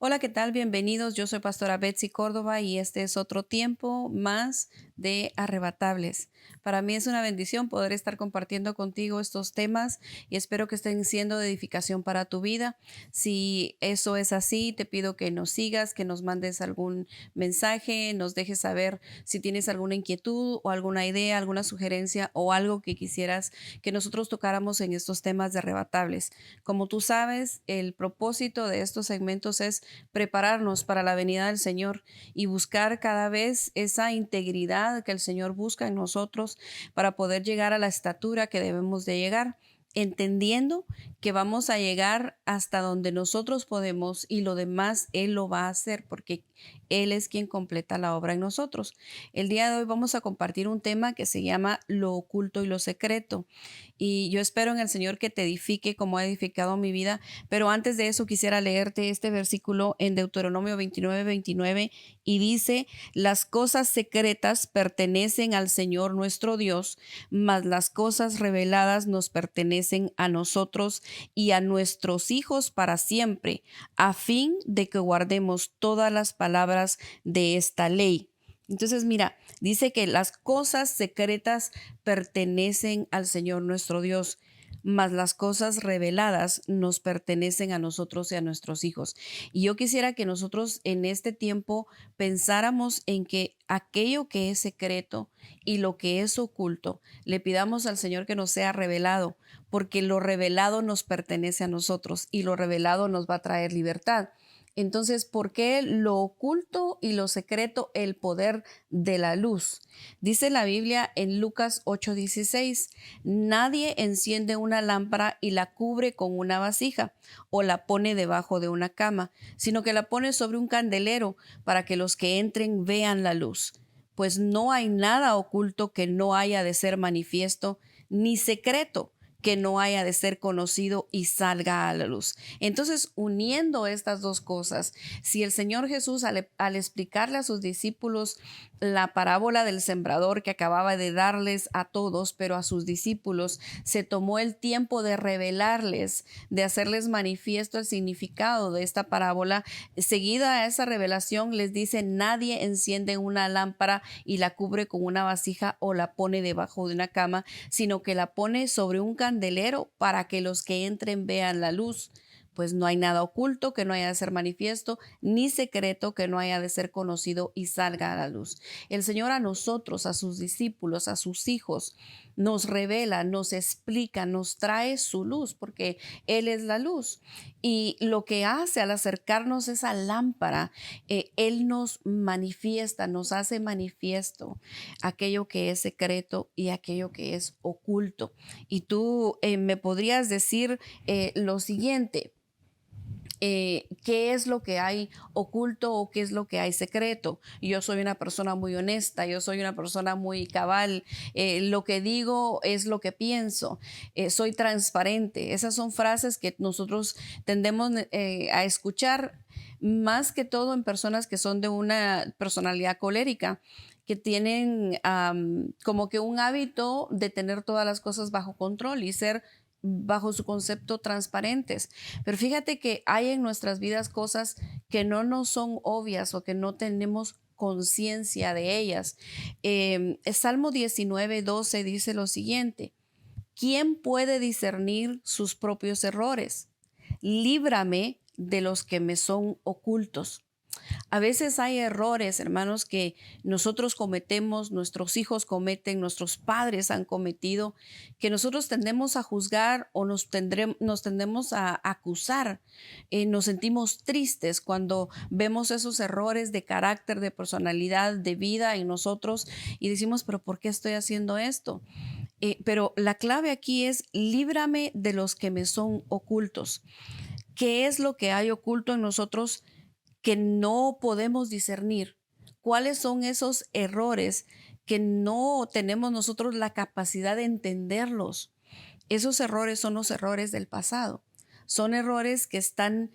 Hola, ¿qué tal? Bienvenidos. Yo soy Pastora Betsy Córdoba y este es otro tiempo más de Arrebatables. Para mí es una bendición poder estar compartiendo contigo estos temas y espero que estén siendo de edificación para tu vida. Si eso es así, te pido que nos sigas, que nos mandes algún mensaje, nos dejes saber si tienes alguna inquietud o alguna idea, alguna sugerencia o algo que quisieras que nosotros tocáramos en estos temas de Arrebatables. Como tú sabes, el propósito de estos segmentos es prepararnos para la venida del Señor y buscar cada vez esa integridad que el Señor busca en nosotros para poder llegar a la estatura que debemos de llegar, entendiendo que vamos a llegar hasta donde nosotros podemos y lo demás Él lo va a hacer porque Él es quien completa la obra en nosotros. El día de hoy vamos a compartir un tema que se llama lo oculto y lo secreto. Y yo espero en el Señor que te edifique como ha edificado mi vida, pero antes de eso quisiera leerte este versículo en Deuteronomio 29:29 y dice, las cosas secretas pertenecen al Señor nuestro Dios, mas las cosas reveladas nos pertenecen a nosotros y a nuestros hijos para siempre, a fin de que guardemos todas las palabras de esta ley. Entonces, mira, dice que las cosas secretas pertenecen al Señor nuestro Dios, mas las cosas reveladas nos pertenecen a nosotros y a nuestros hijos. Y yo quisiera que nosotros en este tiempo pensáramos en que aquello que es secreto y lo que es oculto, le pidamos al Señor que nos sea revelado, porque lo revelado nos pertenece a nosotros y lo revelado nos va a traer libertad. Entonces, ¿por qué lo oculto y lo secreto, el poder de la luz? Dice la Biblia en Lucas 8:16, nadie enciende una lámpara y la cubre con una vasija o la pone debajo de una cama, sino que la pone sobre un candelero para que los que entren vean la luz. Pues no hay nada oculto que no haya de ser manifiesto, ni secreto que no haya de ser conocido y salga a la luz. Entonces, uniendo estas dos cosas, si el Señor Jesús al explicarle a sus discípulos la parábola del sembrador que acababa de darles a todos, pero a sus discípulos se tomó el tiempo de revelarles, de hacerles manifiesto el significado de esta parábola, seguida a esa revelación les dice, nadie enciende una lámpara y la cubre con una vasija o la pone debajo de una cama, sino que la pone sobre un candelero para que los que entren vean la luz. Pues no hay nada oculto que no haya de ser manifiesto, ni secreto que no haya de ser conocido y salga a la luz. El Señor a nosotros, a sus discípulos, a sus hijos, nos revela, nos explica, nos trae su luz, porque Él es la luz. Y lo que hace al acercarnos esa lámpara, Él nos manifiesta, nos hace manifiesto aquello que es secreto y aquello que es oculto. Y tú me podrías decir lo siguiente. ¿Qué es lo que hay oculto o qué es lo que hay secreto? Yo soy una persona muy honesta, yo soy una persona muy cabal, lo que digo es lo que pienso, soy transparente. Esas son frases que nosotros tendemos a escuchar más que todo en personas que son de una personalidad colérica, que tienen como que un hábito de tener todas las cosas bajo control y ser bajo su concepto transparentes. Pero fíjate que hay en nuestras vidas cosas que no nos son obvias o que no tenemos conciencia de ellas. Salmo 19:12 dice lo siguiente, ¿quién puede discernir sus propios errores? Líbrame de los que me son ocultos. A veces hay errores, hermanos, que nosotros cometemos, nuestros hijos cometen, nuestros padres han cometido, que nosotros tendemos a juzgar o nos tendemos a acusar. Nos sentimos tristes cuando vemos esos errores de carácter, de personalidad, de vida en nosotros y decimos, pero ¿por qué estoy haciendo esto? Pero la clave aquí es, líbrame de los que me son ocultos. ¿Qué es lo que hay oculto en nosotros que no podemos discernir? ¿Cuáles son esos errores que no tenemos nosotros la capacidad de entenderlos? Esos errores son los errores del pasado. Son errores que están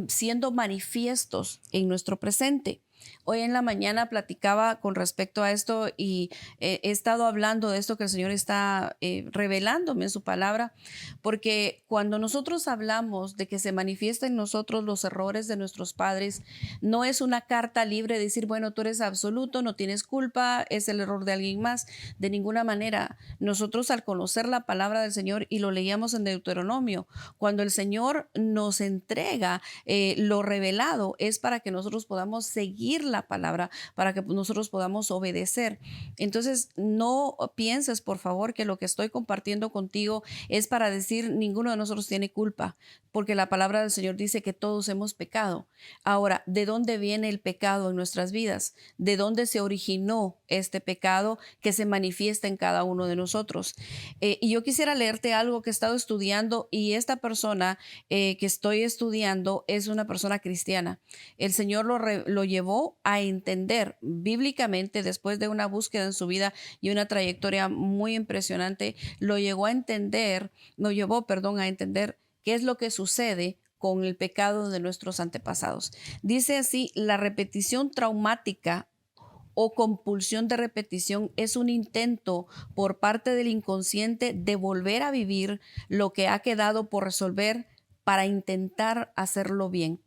siendo manifiestos en nuestro presente. Hoy en la mañana platicaba con respecto a esto y he estado hablando de esto que el Señor está revelándome en su palabra, porque cuando nosotros hablamos de que se manifiesta en nosotros los errores de nuestros padres, no es una carta libre de decir, bueno, tú eres absoluto, no tienes culpa, es el error de alguien más. De ninguna manera. Nosotros al conocer la palabra del Señor, y lo leíamos en Deuteronomio, cuando el Señor nos entrega lo revelado, es para que nosotros podamos seguir la palabra, para que nosotros podamos obedecer. Entonces, no pienses, por favor, que lo que estoy compartiendo contigo es para decir ninguno de nosotros tiene culpa, porque la palabra del Señor dice que todos hemos pecado. Ahora, ¿de dónde viene el pecado en nuestras vidas? ¿De dónde se originó este pecado que se manifiesta en cada uno de nosotros? Y yo quisiera leerte algo que he estado estudiando, y esta persona que estoy estudiando es una persona cristiana. El Señor lo llevó a entender bíblicamente, después de una búsqueda en su vida y una trayectoria muy impresionante, lo llevó, perdón, a entender qué es lo que sucede con el pecado de nuestros antepasados. Dice así: la repetición traumática o compulsión de repetición es un intento por parte del inconsciente de volver a vivir lo que ha quedado por resolver para intentar hacerlo bien.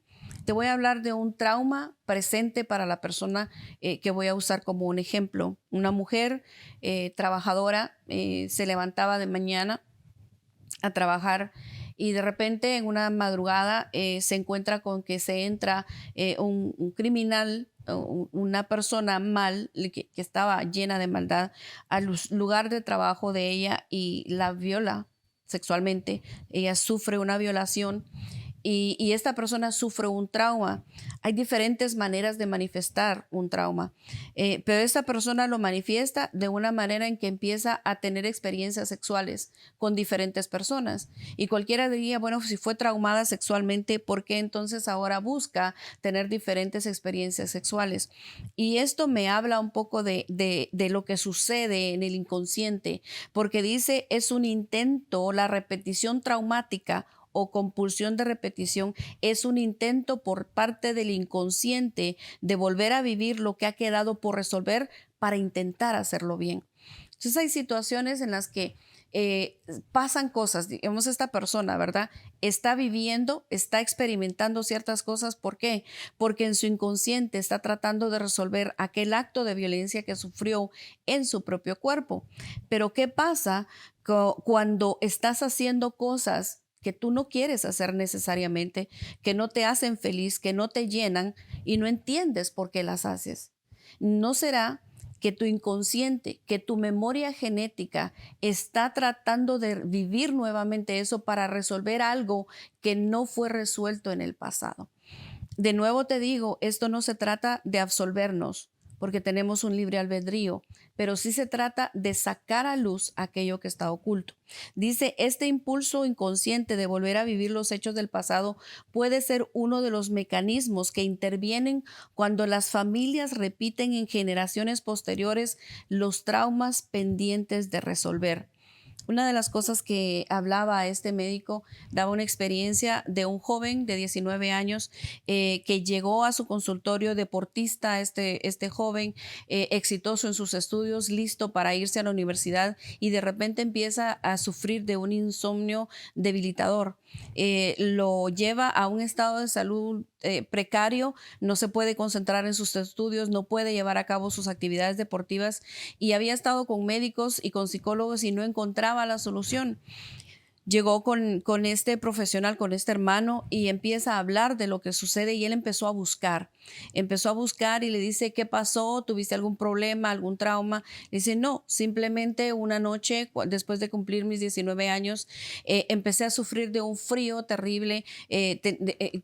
Te voy a hablar de un trauma presente para la persona que voy a usar como un ejemplo. Una mujer trabajadora se levantaba de mañana a trabajar, y de repente en una madrugada se encuentra con que se entra un criminal, una persona que estaba llena de maldad, al lugar de trabajo de ella y la viola sexualmente. Ella sufre una violación, y esta persona sufre un trauma. Hay diferentes maneras de manifestar un trauma, pero esta persona lo manifiesta de una manera en que empieza a tener experiencias sexuales con diferentes personas. Y cualquiera diría, bueno, si fue traumada sexualmente, ¿por qué entonces ahora busca tener diferentes experiencias sexuales? Y esto me habla un poco de lo que sucede en el inconsciente, porque dice, es un intento, la repetición traumática o compulsión de repetición es un intento por parte del inconsciente de volver a vivir lo que ha quedado por resolver para intentar hacerlo bien. Entonces hay situaciones en las que pasan cosas, digamos, esta persona, ¿verdad? Está viviendo, está experimentando ciertas cosas. ¿Por qué? Porque en su inconsciente está tratando de resolver aquel acto de violencia que sufrió en su propio cuerpo. Pero ¿qué pasa cuando estás haciendo cosas que tú no quieres hacer necesariamente, que no te hacen feliz, que no te llenan, y no entiendes por qué las haces? ¿No será que tu inconsciente, que tu memoria genética está tratando de vivir nuevamente eso para resolver algo que no fue resuelto en el pasado? De nuevo te digo, esto no se trata de absolvernos, porque tenemos un libre albedrío, pero sí se trata de sacar a luz aquello que está oculto. Dice, este impulso inconsciente de volver a vivir los hechos del pasado puede ser uno de los mecanismos que intervienen cuando las familias repiten en generaciones posteriores los traumas pendientes de resolver. Una de las cosas que hablaba este médico, daba una experiencia de un joven de 19 años que llegó a su consultorio, deportista, este joven, exitoso en sus estudios, listo para irse a la universidad, y de repente empieza a sufrir de un insomnio debilitador. Lo lleva a un estado de salud precario, no se puede concentrar en sus estudios, no puede llevar a cabo sus actividades deportivas, y había estado con médicos y con psicólogos y no encontraba la solución. Llegó con este profesional, con este hermano, y empieza a hablar de lo que sucede, y él empezó a buscar y le dice, ¿qué pasó? ¿Tuviste algún problema, algún trauma? Le dice, no, simplemente una noche, después de cumplir mis 19 años, empecé a sufrir de un frío terrible,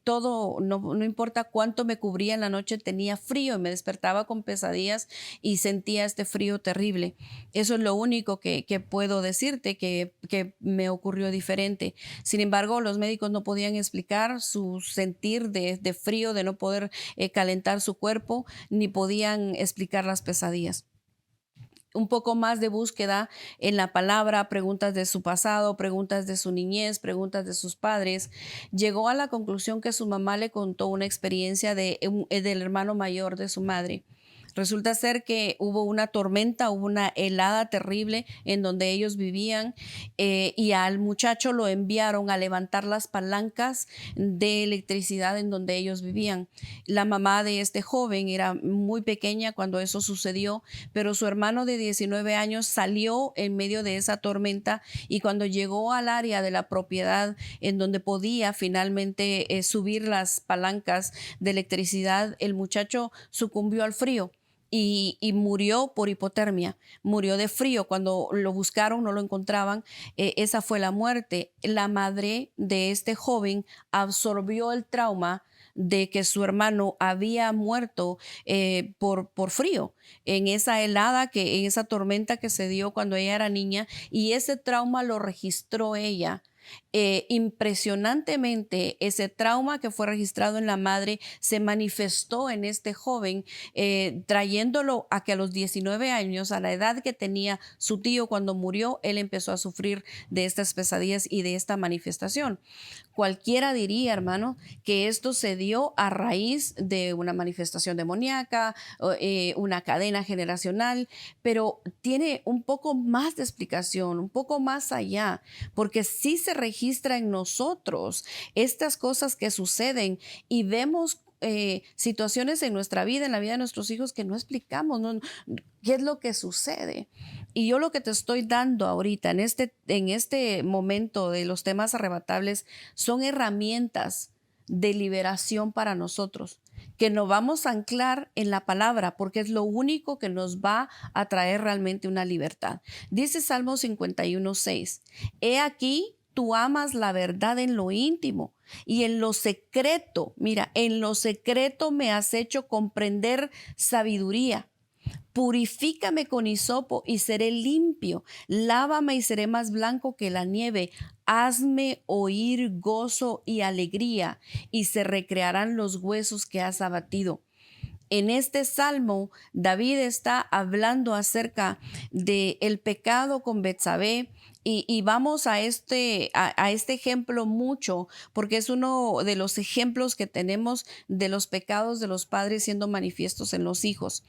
todo, no importa cuánto me cubría en la noche, tenía frío y me despertaba con pesadillas y sentía este frío terrible. Eso es lo único que puedo decirte que me ocurrió diferente. Sin embargo, los médicos no podían explicar su sentir de frío, de no poder calentar su cuerpo, ni podían explicar las pesadillas. un poco más de búsqueda en la palabra, preguntas de su pasado, preguntas de su niñez, preguntas de sus padres, llegó a la conclusión que su mamá le contó una experiencia del hermano mayor de su madre. Resulta ser que hubo una tormenta, hubo una helada terrible en donde ellos vivían, y al muchacho lo enviaron a levantar las palancas de electricidad en donde ellos vivían. La mamá de este joven era muy pequeña cuando eso sucedió, pero su hermano de 19 años salió en medio de esa tormenta, y cuando llegó al área de la propiedad en donde podía finalmente subir las palancas de electricidad, el muchacho sucumbió al frío. Y murió por hipotermia, murió de frío. Cuando lo buscaron no lo encontraban. Esa fue la muerte. La madre de este joven absorbió el trauma de que su hermano había muerto por frío en esa helada, en esa tormenta que se dio cuando ella era niña, y ese trauma lo registró ella. Impresionantemente, ese trauma que fue registrado en la madre se manifestó en este joven, trayéndolo a que a los 19 años, a la edad que tenía su tío cuando murió, él empezó a sufrir de estas pesadillas y de esta manifestación. Cualquiera diría, hermano, que esto se dio a raíz de una manifestación demoníaca, una cadena generacional, pero tiene un poco más de explicación, un poco más allá, porque sí se registra en nosotros estas cosas que suceden, y vemos situaciones en nuestra vida, en la vida de nuestros hijos, que no explicamos, ¿no? ¿Qué es lo que sucede? Y yo lo que te estoy dando ahorita en este momento de los temas arrebatables son herramientas de liberación para nosotros, que nos vamos a anclar en la palabra, porque es lo único que nos va a traer realmente una libertad. Dice Salmo 51:6, he aquí tú amas la verdad en lo íntimo, y en lo secreto, mira, en lo secreto me has hecho comprender sabiduría. Purifícame con hisopo y seré limpio. Lávame y seré más blanco que la nieve. Hazme oír gozo y alegría, y se recrearán los huesos que has abatido. En este salmo, David está hablando acerca del pecado con Betsabé, y vamos a este ejemplo mucho, porque es uno de los ejemplos que tenemos de los pecados de los padres siendo manifiestos en los hijos.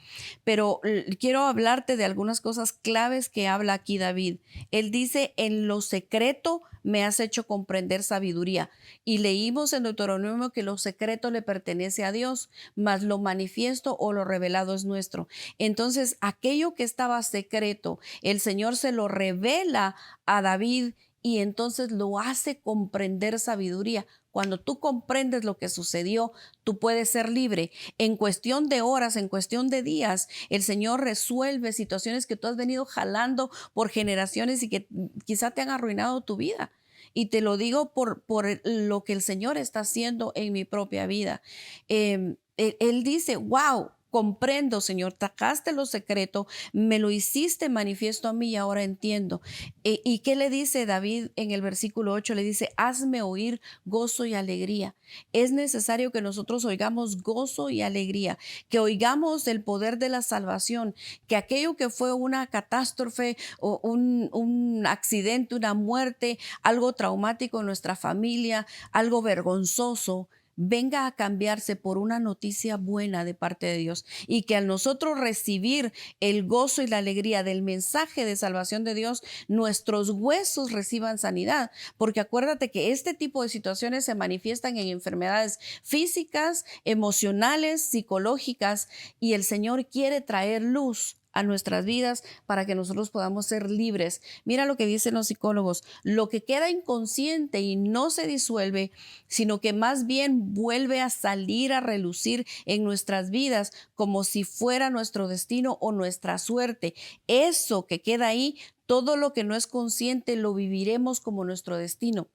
Pero quiero hablarte de algunas cosas claves que habla aquí David. Él dice, en lo secreto me has hecho comprender sabiduría. Y leímos en Deuteronomio que lo secreto le pertenece a Dios, mas lo manifiesto o lo revelado es nuestro. Entonces, aquello que estaba secreto, el Señor se lo revela a David, y entonces lo hace comprender sabiduría. Cuando tú comprendes lo que sucedió, tú puedes ser libre. En cuestión de horas, en cuestión de días, el Señor resuelve situaciones que tú has venido jalando por generaciones y que quizá te han arruinado tu vida. Y te lo digo por lo que el Señor está haciendo en mi propia vida. Él dice, wow. Comprendo, Señor, tacaste lo secreto, me lo hiciste manifiesto a mí y ahora entiendo. ¿Y qué le dice David en el versículo 8? Le dice, hazme oír gozo y alegría. Es necesario que nosotros oigamos gozo y alegría, que oigamos el poder de la salvación, que aquello que fue una catástrofe o un accidente, una muerte, algo traumático en nuestra familia, algo vergonzoso, venga a cambiarse por una noticia buena de parte de Dios, y que al nosotros recibir el gozo y la alegría del mensaje de salvación de Dios, nuestros huesos reciban sanidad, porque acuérdate que este tipo de situaciones se manifiestan en enfermedades físicas, emocionales, psicológicas, y el Señor quiere traer luz a nuestras vidas para que nosotros podamos ser libres. Mira lo que dicen los psicólogos: lo que queda inconsciente y no se disuelve, sino que más bien vuelve a salir a relucir en nuestras vidas como si fuera nuestro destino o nuestra suerte. Eso que queda ahí, todo lo que no es consciente, lo viviremos como nuestro destino.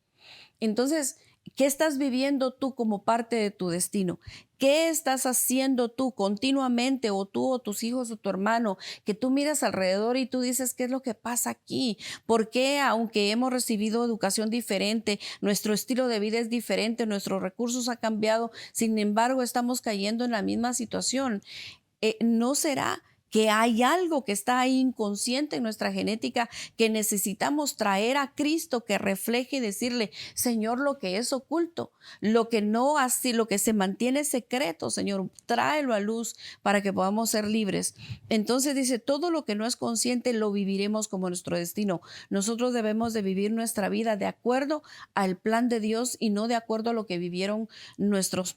Entonces, ¿qué estás viviendo tú como parte de tu destino? ¿Qué estás haciendo tú continuamente, o tú o tus hijos o tu hermano, que tú miras alrededor y tú dices, ¿qué es lo que pasa aquí? ¿Por qué, aunque hemos recibido educación diferente, nuestro estilo de vida es diferente, nuestros recursos han cambiado, sin embargo estamos cayendo en la misma situación? ¿No será que hay algo que está ahí inconsciente en nuestra genética que necesitamos traer a Cristo, que refleje y decirle: Señor, lo que es oculto, lo que no así, lo que se mantiene secreto, Señor, tráelo a luz para que podamos ser libres. Entonces dice: todo lo que no es consciente lo viviremos como nuestro destino. Nosotros debemos de vivir nuestra vida de acuerdo al plan de Dios y no de acuerdo a lo que vivieron nuestras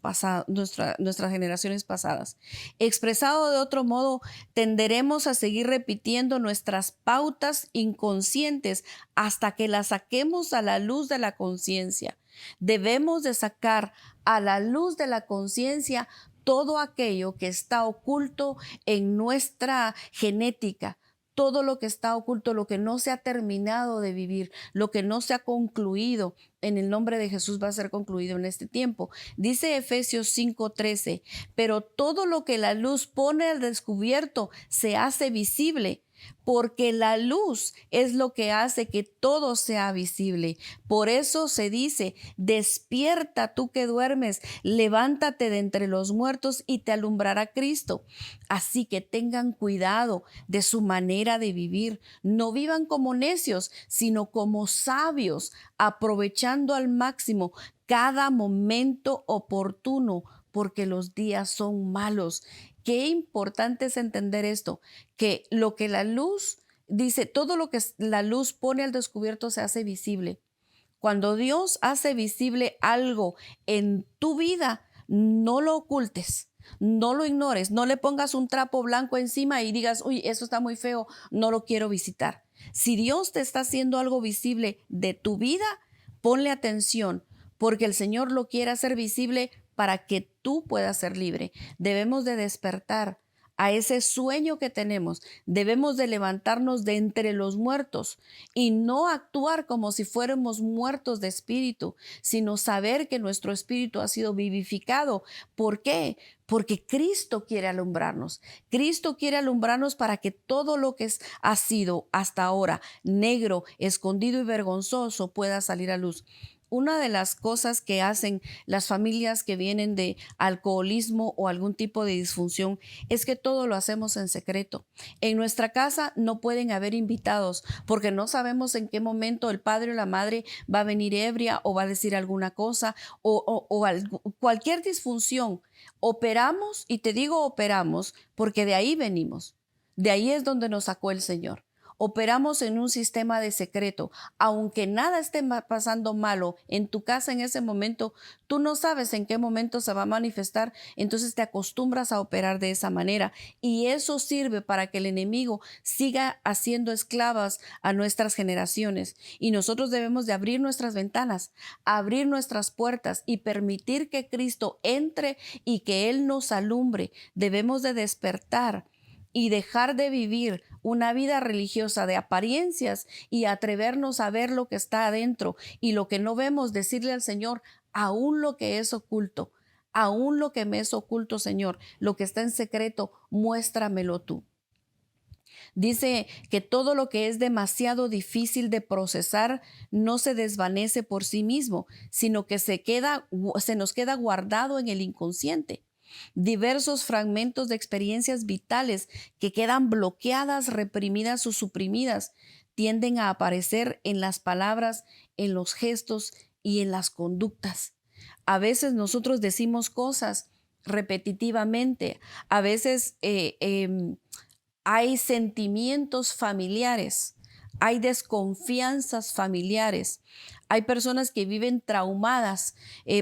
generaciones pasadas. Expresado de otro modo, tenderemos a seguir repitiendo nuestras pautas inconscientes hasta que las saquemos a la luz de la conciencia. Debemos de sacar a la luz de la conciencia todo aquello que está oculto en nuestra genética, todo lo que está oculto, lo que no se ha terminado de vivir, lo que no se ha concluido. En el nombre de Jesús va a ser concluido en este tiempo. Dice Efesios 5:13, pero todo lo que la luz pone al descubierto se hace visible, porque la luz es lo que hace que todo sea visible. Por eso se dice: despierta tú que duermes, levántate de entre los muertos y te alumbrará Cristo. Así que tengan cuidado de su manera de vivir. No vivan como necios, sino como sabios, aprovechando al máximo cada momento oportuno, porque los días son malos. Qué importante es entender esto, que lo que la luz dice, todo lo que la luz pone al descubierto se hace visible. Cuando Dios hace visible algo en tu vida, no lo ocultes, no lo ignores, no le pongas un trapo blanco encima y digas: uy, eso está muy feo, no lo quiero visitar. Si Dios te está haciendo algo visible de tu vida, ponle atención, porque el Señor lo quiere hacer visible para que tú puedas ser libre. Debemos de despertar a ese sueño que tenemos. Debemos de levantarnos de entre los muertos y no actuar como si fuéramos muertos de espíritu, sino saber que nuestro espíritu ha sido vivificado. ¿Por qué? Porque Cristo quiere alumbrarnos. Cristo quiere alumbrarnos para que todo lo que ha sido hasta ahora negro, escondido y vergonzoso pueda salir a luz. Una de las cosas que hacen las familias que vienen de alcoholismo o algún tipo de disfunción es que todo lo hacemos en secreto. En nuestra casa no pueden haber invitados porque no sabemos en qué momento el padre o la madre va a venir ebria o va a decir alguna cosa o cualquier disfunción. Operamos, y te digo operamos porque de ahí venimos. De ahí es donde nos sacó el Señor. Operamos en un sistema de secreto. Aunque nada esté pasando malo en tu casa en ese momento, tú no sabes en qué momento se va a manifestar, entonces te acostumbras a operar de esa manera. Y eso sirve para que el enemigo siga haciendo esclavas a nuestras generaciones. Y nosotros debemos de abrir nuestras ventanas, abrir nuestras puertas y permitir que Cristo entre y que Él nos alumbre. Debemos de despertar y dejar de vivir una vida religiosa de apariencias y atrevernos a ver lo que está adentro, y lo que no vemos, decirle al Señor: aún lo que es oculto, aún lo que me es oculto, Señor, lo que está en secreto, muéstramelo tú. Dice que todo lo que es demasiado difícil de procesar no se desvanece por sí mismo, sino que se nos queda guardado en el inconsciente. Diversos fragmentos de experiencias vitales que quedan bloqueadas, reprimidas o suprimidas tienden a aparecer en las palabras, en los gestos y en las conductas. A veces nosotros decimos cosas repetitivamente, a veces hay sentimientos familiares, hay desconfianzas familiares, hay personas que viven traumadas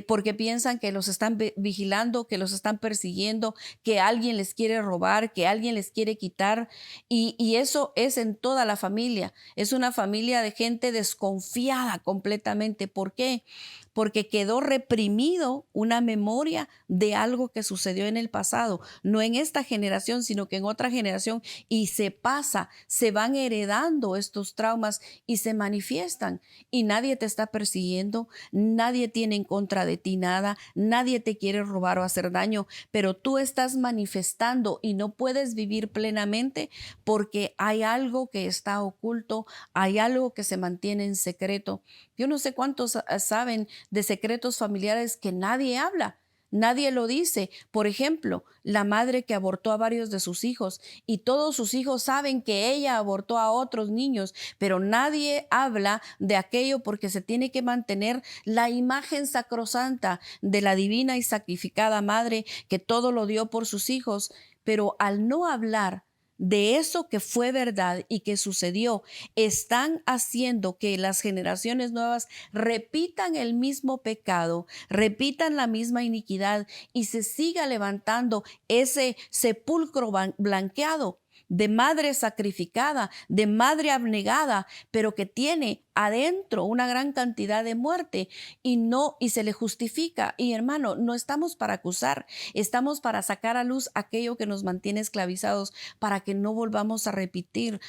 porque piensan que los están vigilando, que los están persiguiendo, que alguien les quiere robar, que alguien les quiere quitar, y eso es en toda la familia. Es una familia de gente desconfiada completamente. ¿Por qué? Porque quedó reprimido una memoria de algo que sucedió en el pasado, no en esta generación, sino que en otra generación, y se van heredando estos traumas y se manifiestan, y nadie te está persiguiendo, nadie tiene en contra de ti nada, nadie te quiere robar o hacer daño, pero tú estás manifestando y no puedes vivir plenamente porque hay algo que está oculto, hay algo que se mantiene en secreto. Yo no sé cuántos saben de secretos familiares que nadie habla. Nadie lo dice. Por ejemplo, la madre que abortó a varios de sus hijos y todos sus hijos saben que ella abortó a otros niños, pero nadie habla de aquello porque se tiene que mantener la imagen sacrosanta de la divina y sacrificada madre que todo lo dio por sus hijos. Pero al no hablar de eso que fue verdad y que sucedió, están haciendo que las generaciones nuevas repitan el mismo pecado, repitan la misma iniquidad y se siga levantando ese sepulcro blanqueado de madre sacrificada, de madre abnegada, pero que tiene adentro una gran cantidad de muerte y se le justifica. Y hermano, no estamos para acusar, estamos para sacar a luz aquello que nos mantiene esclavizados, para que no volvamos a repetir,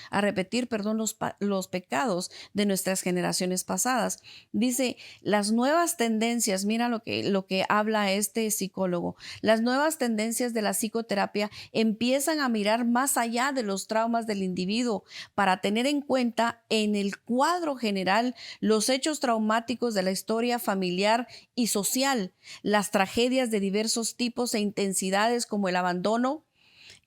los pecados de nuestras generaciones pasadas. Dice, las nuevas tendencias, mira lo que habla este psicólogo, las nuevas tendencias de la psicoterapia empiezan a mirar más allá de los traumas del individuo para tener en cuenta en el cuadro general los hechos traumáticos de la historia familiar y social, las tragedias de diversos tipos e intensidades como el abandono,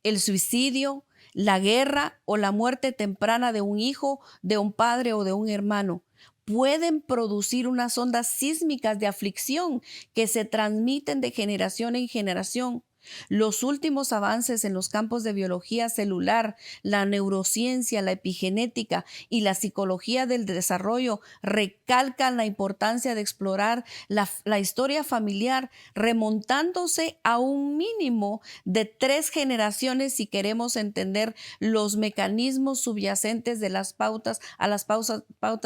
el suicidio, la guerra o la muerte temprana de un hijo, de un padre o de un hermano. Pueden producir unas ondas sísmicas de aflicción que se transmiten de generación en generación. Los últimos avances en los campos de biología celular, la neurociencia, la epigenética y la psicología del desarrollo recalcan la importancia de explorar la historia familiar, remontándose a un mínimo de 3 generaciones si queremos entender los mecanismos subyacentes de las pautas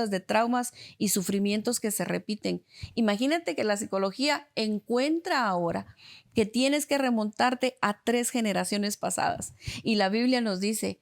de traumas y sufrimientos que se repiten. Imagínate que la psicología encuentra ahora que tienes que remontarte a 3 generaciones pasadas. Y la Biblia nos dice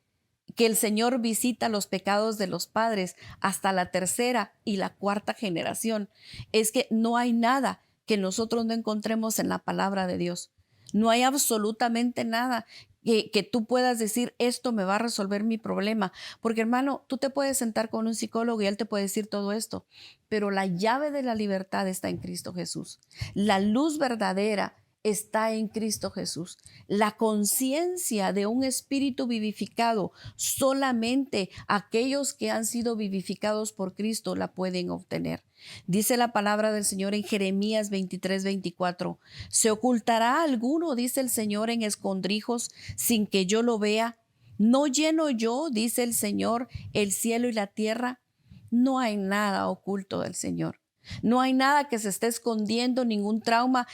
que el Señor visita los pecados de los padres hasta la 3.ª y la 4.ª generación. Es que no hay nada que nosotros no encontremos en la palabra de Dios. No hay absolutamente nada que tú puedas decir, esto me va a resolver mi problema. Porque hermano, tú te puedes sentar con un psicólogo y él te puede decir todo esto, pero la llave de la libertad está en Cristo Jesús. La luz verdadera está en Cristo Jesús. La conciencia de un espíritu vivificado, solamente aquellos que han sido vivificados por Cristo la pueden obtener. Dice la palabra del Señor en Jeremías 23:24. ¿Se ocultará alguno, dice el Señor, en escondrijos sin que yo lo vea? ¿No lleno yo, dice el Señor, el cielo y la tierra? No hay nada oculto del Señor. No hay nada que se esté escondiendo, ningún trauma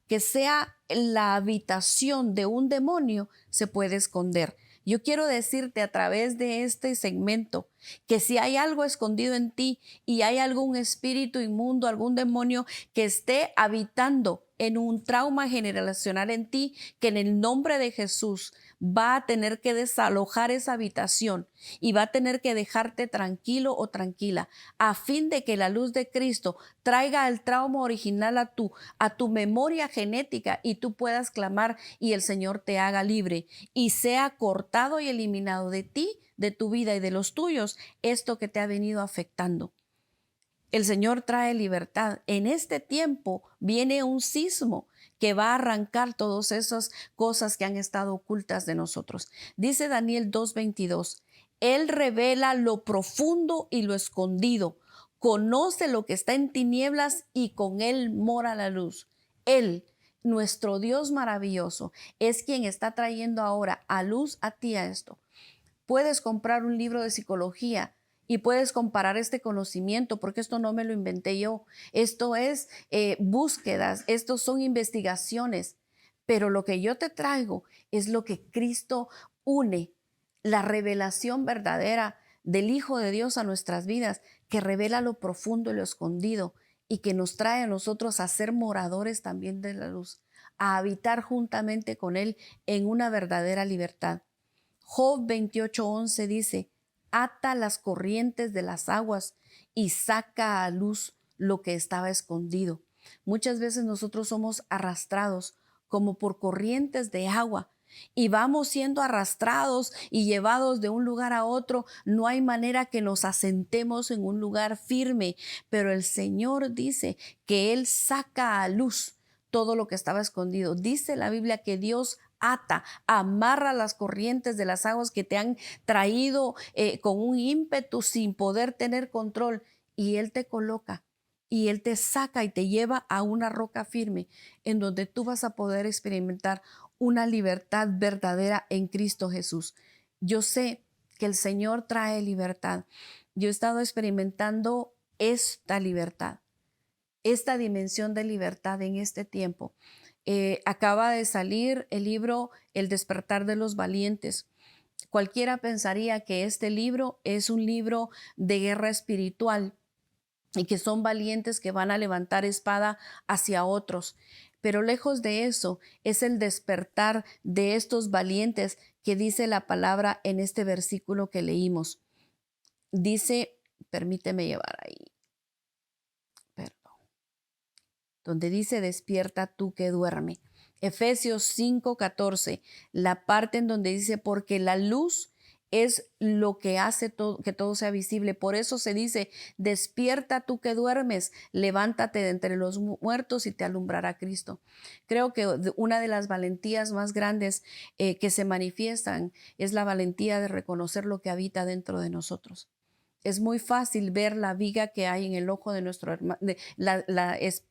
que sea la habitación de un demonio se puede esconder. Yo quiero decirte a través de este segmento que si hay algo escondido en ti y hay algún espíritu inmundo, algún demonio que esté habitando en un trauma generacional en ti, que en el nombre de Jesús va a tener que desalojar esa habitación y va a tener que dejarte tranquilo o tranquila, a fin de que la luz de Cristo traiga el trauma original a tu memoria genética y tú puedas clamar y el Señor te haga libre y sea cortado y eliminado de ti, de tu vida y de los tuyos, esto que te ha venido afectando. El Señor trae libertad. En este tiempo viene un sismo que va a arrancar todas esas cosas que han estado ocultas de nosotros. Dice Daniel 2:22, Él revela lo profundo y lo escondido, conoce lo que está en tinieblas y con Él mora la luz. Él, nuestro Dios maravilloso, es quien está trayendo ahora a luz a ti a esto. Puedes comprar un libro de psicología y puedes comparar este conocimiento, porque esto no me lo inventé yo. Esto es búsquedas, estos son investigaciones. Pero lo que yo te traigo es lo que Cristo une, la revelación verdadera del Hijo de Dios a nuestras vidas, que revela lo profundo y lo escondido y que nos trae a nosotros a ser moradores también de la luz, a habitar juntamente con Él en una verdadera libertad. Job 28:11 dice, ata las corrientes de las aguas y saca a luz lo que estaba escondido. Muchas veces nosotros somos arrastrados como por corrientes de agua y vamos siendo arrastrados y llevados de un lugar a otro. No hay manera que nos asentemos en un lugar firme, pero el Señor dice que Él saca a luz todo lo que estaba escondido. Dice la Biblia que Dios ata, amarra las corrientes de las aguas que te han traído con un ímpetu sin poder tener control, y Él te coloca y Él te saca y te lleva a una roca firme en donde tú vas a poder experimentar una libertad verdadera en Cristo Jesús. Yo sé que el Señor trae libertad. Yo he estado experimentando esta libertad, esta dimensión de libertad en este tiempo. Acaba de salir el libro El despertar de los valientes. Cualquiera pensaría que este libro es un libro de guerra espiritual y que son valientes que van a levantar espada hacia otros. Pero lejos de eso, es el despertar de estos valientes que dice la palabra en este versículo que leímos. Dice, permíteme llevar ahí, perdón, donde dice, despierta tú que duerme. Efesios 5:14, la parte en donde dice, porque la luz es lo que hace que todo sea visible. Por eso se dice, despierta tú que duermes, levántate de entre los muertos y te alumbrará Cristo. Creo que una de las valentías más grandes que se manifiestan es la valentía de reconocer lo que habita dentro de nosotros. Es muy fácil ver la viga que hay en el ojo de nuestro hermano,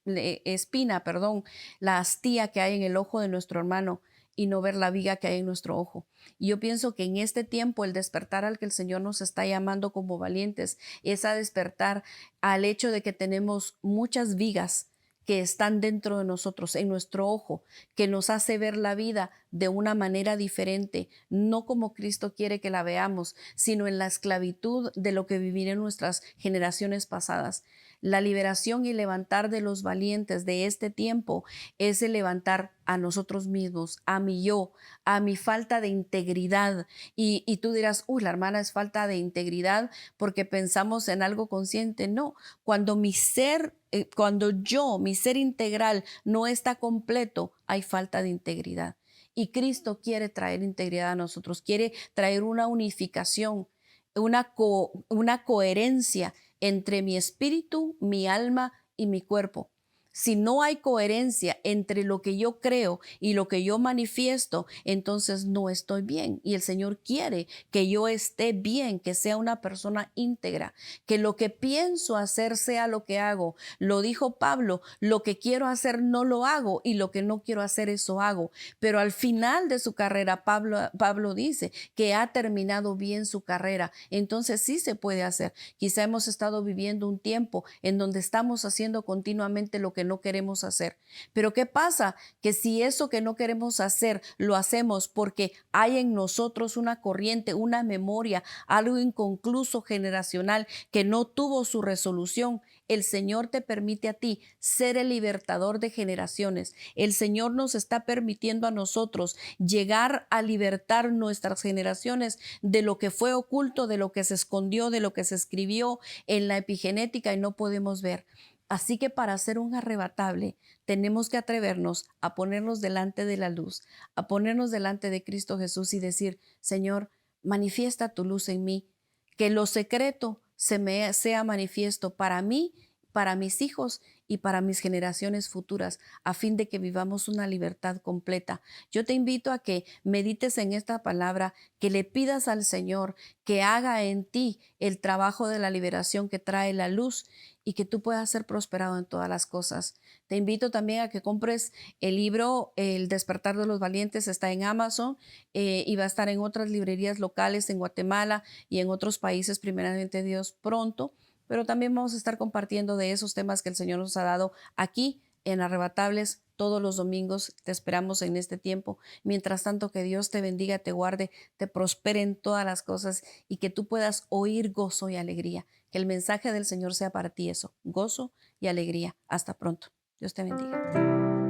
espina, perdón, la astilla que hay en el ojo de nuestro hermano, y no ver la viga que hay en nuestro ojo. Y yo pienso que en este tiempo el despertar al que el Señor nos está llamando como valientes es a despertar al hecho de que tenemos muchas vigas que están dentro de nosotros, en nuestro ojo, que nos hace ver la vida de una manera diferente, no como Cristo quiere que la veamos, sino en la esclavitud de lo que vivieron nuestras generaciones pasadas. La liberación y levantar de los valientes de este tiempo es el levantar a nosotros mismos, a mi yo, a mi falta de integridad. Y tú dirás, la hermana, es falta de integridad porque pensamos en algo consciente. No, cuando mi ser mi ser integral no está completo, hay falta de integridad. Y Cristo quiere traer integridad a nosotros, quiere traer una unificación, una coherencia entre mi espíritu, mi alma y mi cuerpo. Si no hay coherencia entre lo que yo creo y lo que yo manifiesto, entonces no estoy bien. Y el Señor quiere que yo esté bien, que sea una persona íntegra, que lo que pienso hacer sea lo que hago. Lo dijo Pablo, lo que quiero hacer no lo hago y lo que no quiero hacer eso hago. Pero al final de su carrera, Pablo dice que ha terminado bien su carrera. Entonces sí se puede hacer. Quizá hemos estado viviendo un tiempo en donde estamos haciendo continuamente lo que no queremos hacer. Pero ¿qué pasa? Que si eso que no queremos hacer lo hacemos porque hay en nosotros una corriente, una memoria, algo inconcluso generacional que no tuvo su resolución, el Señor te permite a ti ser el libertador de generaciones. El Señor nos está permitiendo a nosotros llegar a libertar nuestras generaciones de lo que fue oculto, de lo que se escondió, de lo que se escribió en la epigenética y no podemos ver. Así que para ser un arrebatable, tenemos que atrevernos a ponernos delante de la luz, a ponernos delante de Cristo Jesús y decir, Señor, manifiesta tu luz en mí, que lo secreto se me sea manifiesto para mí, para mis hijos y para mis generaciones futuras, a fin de que vivamos una libertad completa. Yo te invito a que medites en esta palabra, que le pidas al Señor que haga en ti el trabajo de la liberación que trae la luz y que tú puedas ser prosperado en todas las cosas. Te invito también a que compres el libro El despertar de los valientes. Está en Amazon y va a estar en otras librerías locales en Guatemala y en otros países, primeramente Dios, pronto. Pero también vamos a estar compartiendo de esos temas que el Señor nos ha dado aquí en Arrebatables todos los domingos. Te esperamos en este tiempo. Mientras tanto, que Dios te bendiga, te guarde, te prospere en todas las cosas y que tú puedas oír gozo y alegría. Que el mensaje del Señor sea para ti eso, gozo y alegría. Hasta pronto. Dios te bendiga.